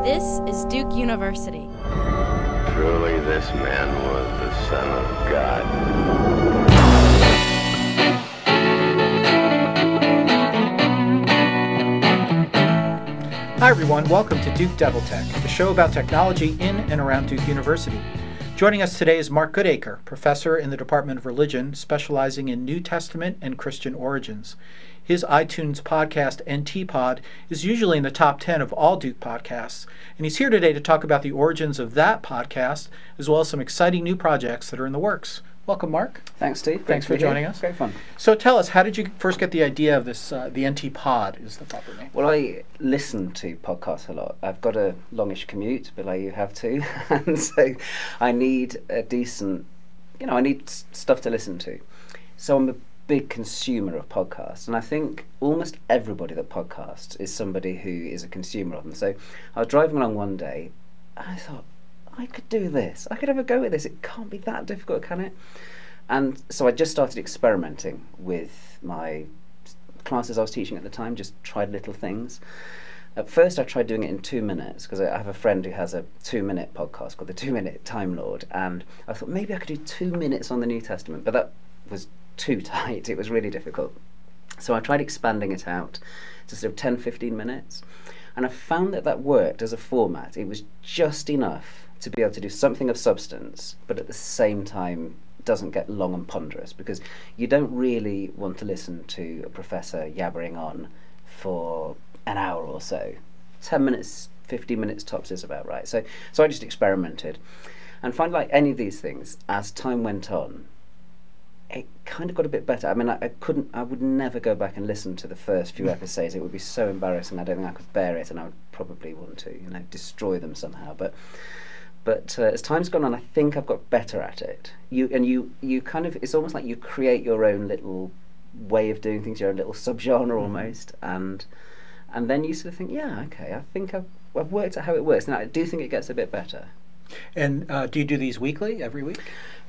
This is Duke University. Truly, this man was the Son of God. Hi everyone, welcome to Duke devilTech, the show about technology in and around Duke University. Joining us today is Mark Goodacre, professor in the Department of Religion, specializing in New Testament and Christian origins. His iTunes podcast, NT Pod, is usually in the top 10 of all Duke podcasts, and he's here today to talk about the origins of that podcast, as well as some exciting new projects that are in the works. Welcome, Mark. Thanks, Steve. Thanks for joining us. Great fun. So tell us, how did you first get the idea of this, the NT Pod is the proper name? Well, I listen to podcasts a lot. I've got a longish commute, but like you have too, and so I need a decent, I need stuff to listen to. So I'm a big consumer of podcasts, and I think almost everybody that podcasts is somebody who is a consumer of them. So I was driving along one day, and I thought, I could do this. I could have a go at this. It can't be that difficult, can it? And so I just started experimenting with my classes I was teaching at the time, just tried little things. At first I tried doing it in 2 minutes, because I have a friend who has a 2-minute podcast called the 2-Minute Time Lord, and I thought maybe I could do 2 minutes on the New Testament, but that was too tight. It was really difficult. So I tried expanding it out to sort of 10-15 minutes, and I found that that worked as a format. It was just enough to be able to do something of substance, but at the same time doesn't get long and ponderous, because you don't really want to listen to a professor yabbering on for an hour or so. 10 minutes, 15 minutes tops is about right. So I just experimented, and find like any of these things, as time went on, it kind of got a bit better. I mean, I would never go back and listen to the first few episodes. It would be so embarrassing. I don't think I could bear it, and I would probably want to, destroy them somehow. But as time's gone on, I think I've got better at it. You kind of, it's almost like you create your own little way of doing things, your own little subgenre almost, and then you sort of think, yeah, okay, I think I've worked out how it works, and I do think it gets a bit better. And do you do these weekly, every week?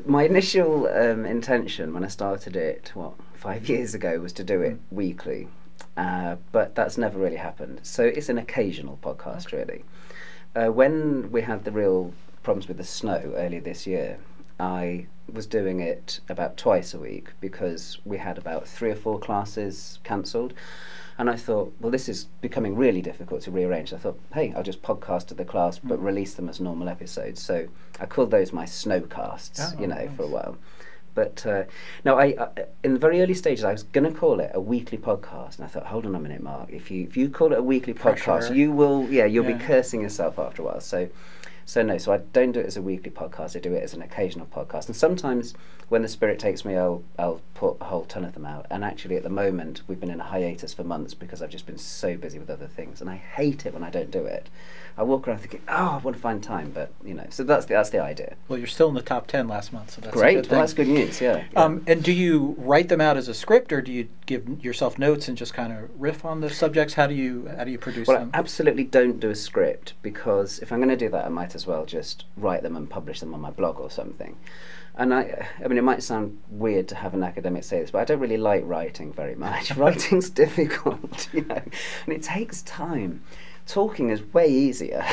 My initial intention when I started it, 5 years ago, was to do it weekly, but that's never really happened. So it's an occasional podcast, really. When we had the real problems with the snow earlier this year, I was doing it about twice a week, because we had about 3 or 4 classes cancelled. And I thought, well, this is becoming really difficult to rearrange. I thought, hey, I'll just podcast to the class, but release them as normal episodes. So I called those my snowcasts, nice. For a while. But no, I in the very early stages, I was going to call it a weekly podcast, and I thought, hold on a minute, Mark. If you call it a weekly podcast, you'll be cursing yourself after a while. So I don't do it as a weekly podcast. I do it as an occasional podcast, and sometimes when the Spirit takes me, I'll put a whole ton of them out. And actually, at the moment, we've been in a hiatus for months because I've just been so busy with other things, and I hate it when I don't do it. I walk around thinking, I want to find time, but so that's the idea. Well, you're still in the top 10 last month, so that's great. A good thing. Well, that's good news. Yeah. And do you write them out as a script, or do you give yourself notes and just kind of riff on the subjects? How do you produce them? Well, I absolutely don't do a script, because if I'm going to do that, I might as well just write them and publish them on my blog or something. And I mean, it might sound weird to have an academic say this, but I don't really like writing very much. Writing's difficult, and it takes time. Talking is way easier.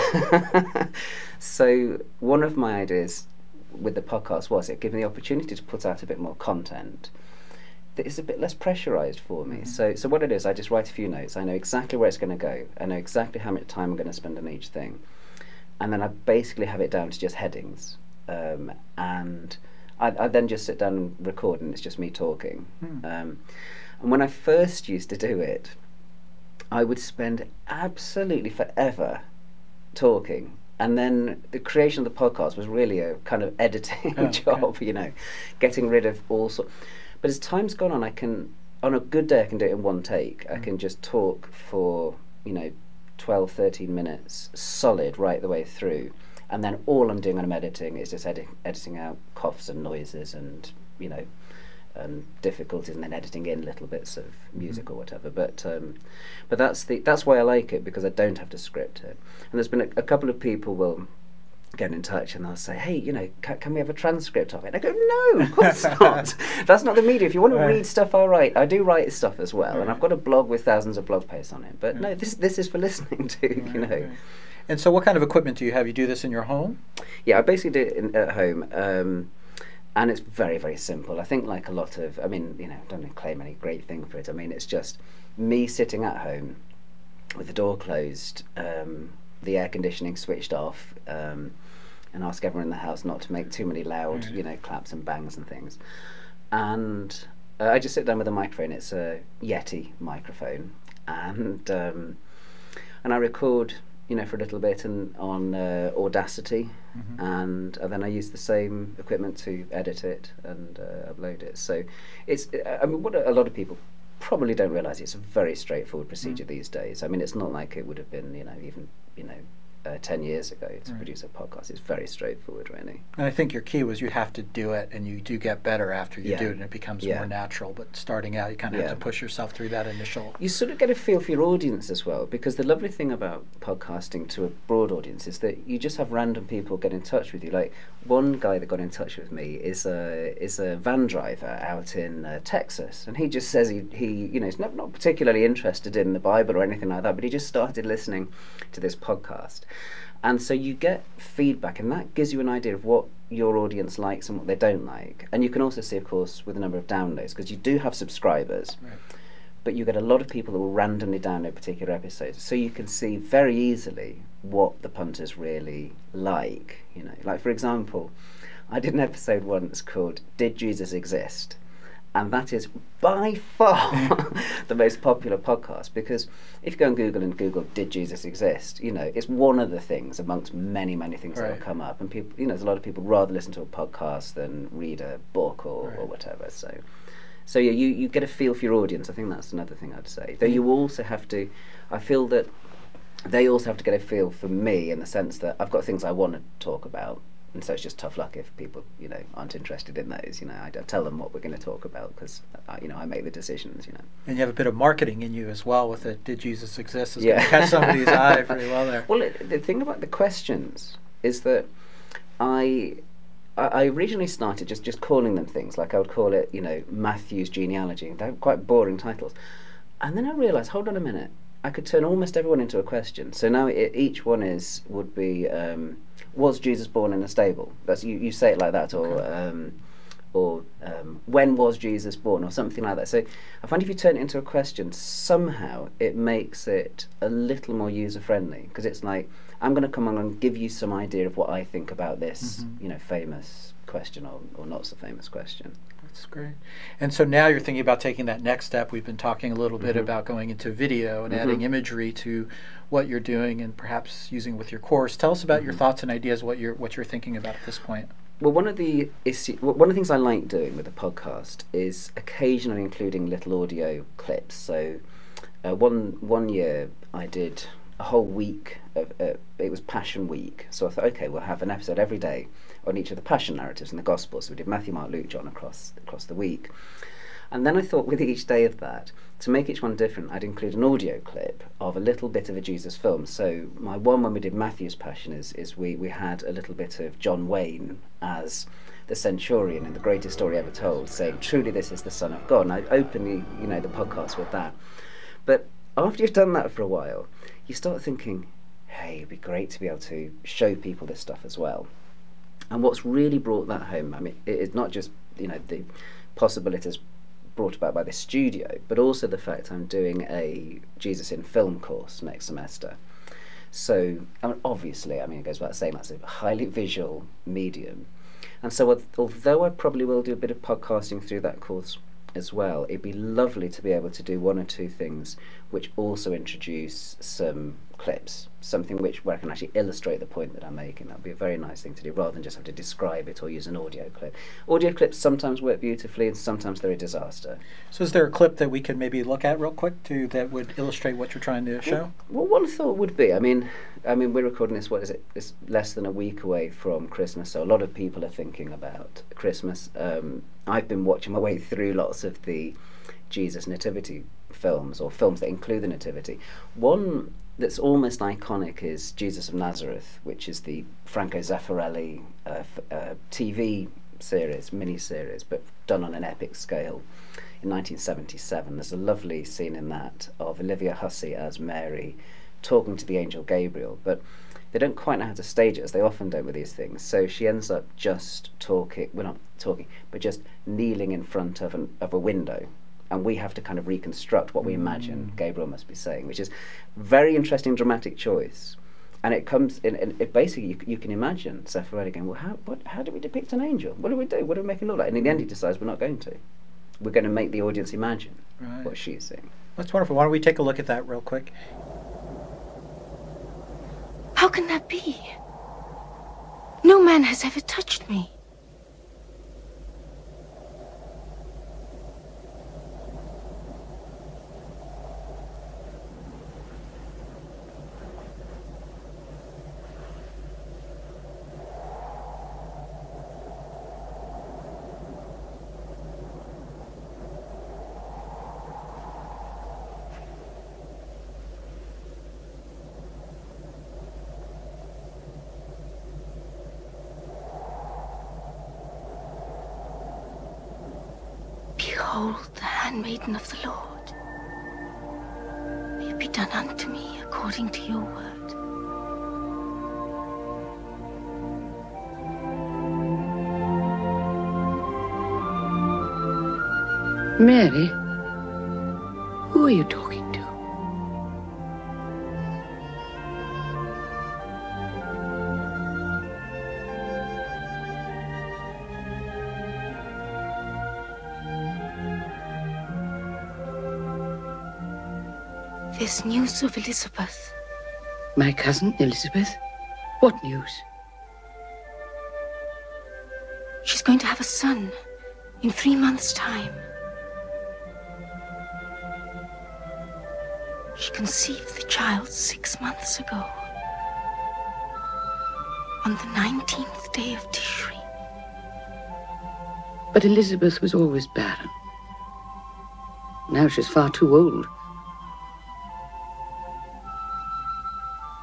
So one of my ideas with the podcast was it gave me the opportunity to put out a bit more content that is a bit less pressurized for me. So what it is, I just write a few notes. I know exactly where it's going to go. I know exactly how much time I'm going to spend on each thing. And then I basically have it down to just headings. And I then just sit down and record, and it's just me talking. And when I first used to do it, I would spend absolutely forever talking, and then the creation of the podcast was really a kind of editing job, getting rid of all sorts. But as time's gone on, on a good day I can do it in one take. I can just talk for 12, 13 minutes solid right the way through, and then all I'm doing when I'm editing is just editing out coughs and noises and and difficulties, and then editing in little bits of music or whatever. But that's why I like it, because I don't have to script it. And there's been a couple of people will get in touch and they'll say, hey, can we have a transcript of it? And I go, no, of course not. That's not the media. If you want to read stuff I write, I do write stuff as well, and I've got a blog with thousands of blog posts on it. But no, this is for listening to, And so what kind of equipment do you have? You do this in your home? Yeah, I basically do it at home, and it's very, very simple. I think like a lot of, I mean, I don't claim any great thing for it. I mean, it's just me sitting at home with the door closed, the air conditioning switched off, and ask everyone in the house not to make too many loud, claps and bangs and things. And I just sit down with a microphone. It's a Yetti microphone, and I record, for a little bit on Audacity, and then I use the same equipment to edit it and upload it. So it's, I mean, what a lot of people probably don't realise, it's a very straightforward procedure these days. I mean, it's not like it would have been, even 10 years ago to produce a podcast. It's very straightforward, really. And I think your key was you have to do it, and you do get better after you do it, and it becomes more natural. But starting out, you kind of have to push yourself through that initial... You sort of get a feel for your audience as well, because the lovely thing about podcasting to a broad audience is that you just have random people get in touch with you. Like, one guy that got in touch with me is a van driver out in Texas, and he just says he's not particularly interested in the Bible or anything like that, but he just started listening to this podcast. And so you get feedback, and that gives you an idea of what your audience likes and what they don't like. And you can also see, of course, with the number of downloads, because you do have subscribers, but you get a lot of people that will randomly download particular episodes. So you can see very easily what the punters really like. Like, for example, I did an episode once called "Did Jesus Exist?" And that is by far the most popular podcast, because if you go on Google and Google "Did Jesus exist?", it's one of the things amongst many, many things that will come up. And people, there's a lot of people rather listen to a podcast than read a book or whatever. So yeah, you get a feel for your audience. I think that's another thing I'd say. Though you also have to, I feel that they also have to get a feel for me, in the sense that I've got things I want to talk about. And so it's just tough luck if people, aren't interested in those. I tell them what we're going to talk about, because, I make the decisions. And you have a bit of marketing in you as well with it. Did Jesus exist? It's going to catch somebody's eye pretty well there. Well, the thing about the questions is that I originally started just calling them things. Like I would call it, Matthew's genealogy. They're quite boring titles. And then I realised, hold on a minute, I could turn almost everyone into a question. So now each one would be, was Jesus born in a stable? That's you say it like that, or when was Jesus born, or something like that. So I find if you turn it into a question, somehow it makes it a little more user friendly, because it's like, I'm going to come on and give you some idea of what I think about this, famous question or not so famous question. That's great. And so now you're thinking about taking that next step. We've been talking a little bit about going into video and adding imagery to what you're doing, and perhaps using with your course. Tell us about your thoughts and ideas, what you're thinking about at this point. Well, one of the things I like doing with the podcast is occasionally including little audio clips. So one year I did a whole week of it was Passion Week. So I thought, okay, we'll have an episode every day on each of the Passion narratives in the Gospel. So we did Matthew, Mark, Luke, John across the week. And then I thought, with each day of that, to make each one different, I'd include an audio clip of a little bit of a Jesus film. So my one, when we did Matthew's Passion, is we had a little bit of John Wayne as the centurion in The Greatest Story Ever Told, saying, truly this is the Son of God. And I'd open the podcast with that. But after you've done that for a while, you start thinking, hey, it'd be great to be able to show people this stuff as well. And what's really brought that home, I mean, it's not just, the possibilities brought about by the studio, but also the fact I'm doing a Jesus in Film course next semester. So, obviously, it goes without saying, that's a highly visual medium. And so, although I probably will do a bit of podcasting through that course as well, it'd be lovely to be able to do one or two things which also introduce some clips, something where I can actually illustrate the point that I'm making. That'd be a very nice thing to do, rather than just have to describe it or use an audio clip. Audio clips sometimes work beautifully, and sometimes they're a disaster. So is there a clip that we could maybe look at real quick that would illustrate what you're trying to show? Well, one thought would be, I mean, we're recording this, what is it? It's less than a week away from Christmas, so a lot of people are thinking about Christmas. I've been watching my way through lots of the Jesus nativity films, or films that include the nativity. One that's almost iconic is Jesus of Nazareth, which is the Franco Zeffirelli TV series, mini-series, but done on an epic scale in 1977. There's a lovely scene in that of Olivia Hussey as Mary talking to the angel Gabriel. But they don't quite know how to stage it, as they often don't with these things. So she ends up just talking, well, not talking, but just kneeling in front of a window. And we have to kind of reconstruct what we imagine Gabriel must be saying, which is a very interesting dramatic choice. And it comes in, and it basically, you can imagine Sephardi going, well, how do we depict an angel? What do we do? What do we make it look like? And in the end, he decides we're not going to. We're going to make the audience imagine what she's saying. That's wonderful. Why don't we take a look at that real quick? How can that be? No man has ever touched me. Behold, the handmaiden of the Lord. May it be done unto me according to your word. Mary, who are you talking to? There's news of Elizabeth. My cousin Elizabeth? What news? She's going to have a son in 3 months' time. She conceived the child 6 months ago, on the 19th day of Tishri. But Elizabeth was always barren. Now she's far too old.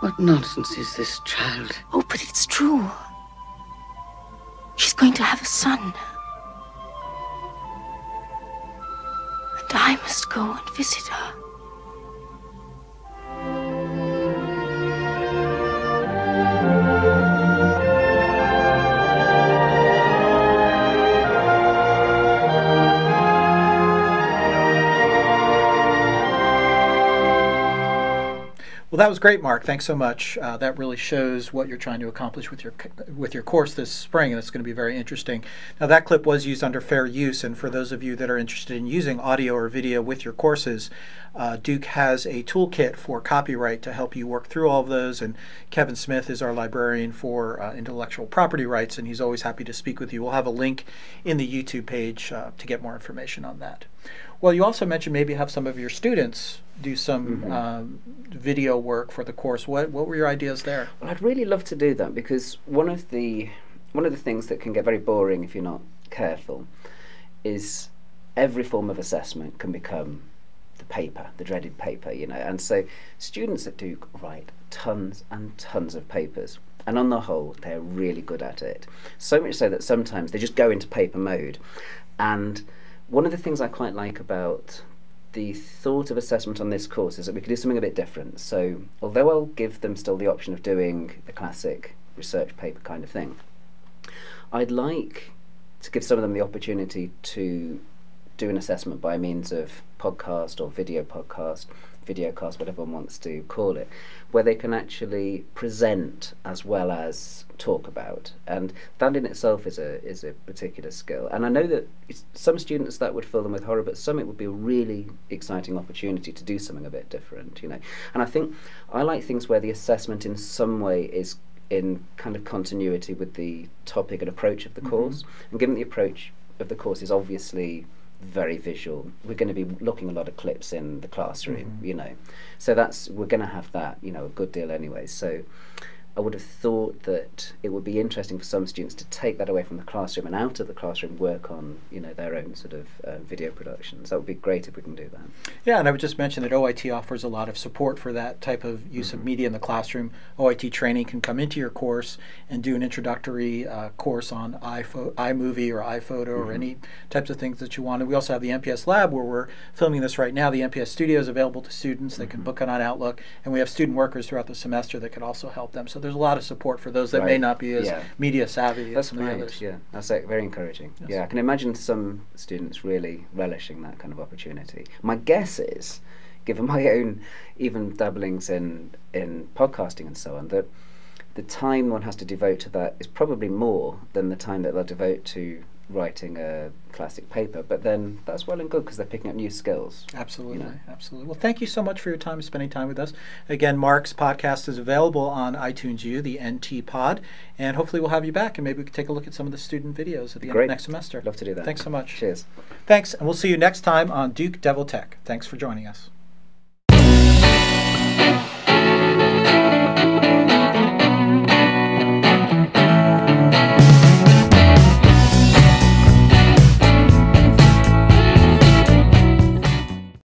What nonsense is this, child? Oh, but it's true. She's going to have a son. And I must go and visit her. Well, that was great, Mark. Thanks so much. That really shows what you're trying to accomplish with your course this spring, and it's going to be very interesting. Now, that clip was used under fair use, and for those of you that are interested in using audio or video with your courses, Duke has a toolkit for copyright to help you work through all of those, and Kevin Smith is our librarian for intellectual property rights, and he's always happy to speak with you. We'll have a link in the YouTube page to get more information on that. Well, you also mentioned maybe have some of your students do some video work for the course. What were your ideas there? Well, I'd really love to do that, because one of the things that can get very boring if you're not careful is every form of assessment can become the paper, the dreaded paper, you know. And so students at Duke write tons and tons of papers, and on the whole they're really good at it. So much so that sometimes they just go into paper mode. And one of the things I quite like about the thought of assessment on this course is that we could do something a bit different. So although I'll give them still the option of doing the classic research paper kind of thing, I'd like to give some of them the opportunity to do an assessment by means of podcast or videocast, whatever one wants to call it, where they can actually present as well as talk about, and that in itself is a particular skill. And I know that some students that would fill them with horror, but some it would be a really exciting opportunity to do something a bit different, you know. And I think I like things where the assessment in some way is in kind of continuity with the topic and approach of the course. And given the approach of the course is obviously very visual, we're going to be looking a lot of clips in the classroom, you know, so we're going to have that, you know, a good deal anyway. So I would have thought that it would be interesting for some students to take that away from the classroom and out of the classroom work on, you know, their own sort of video productions. That would be great if we can do that. Yeah, and I would just mention that OIT offers a lot of support for that type of use of media in the classroom. OIT Training can come into your course and do an introductory course on iMovie or iPhoto or any types of things that you want. And we also have the MPS Lab where we're filming this right now. The MPS Studio is available to students. They can book it on Outlook, and we have student workers throughout the semester that can also help them. So there's a lot of support for those that may not be as media savvy That's as some of the great. others. Yeah, that's very encouraging. Yes. Yeah, I can imagine some students really relishing that kind of opportunity. My guess is, given my own even dabblings in podcasting and so on, that the time one has to devote to that is probably more than the time that they'll devote to writing a classic paper. But then that's well and good because they're picking up new skills. Absolutely, absolutely. Well, thank you so much for your time, spending time with us. Again, Mark's podcast is available on iTunes U, the NT Pod, and hopefully we'll have you back and maybe we can take a look at some of the student videos at the end of next semester. Love to do that. Thanks so much. Cheers. Thanks, and we'll see you next time on Duke devilTech. Thanks for joining us.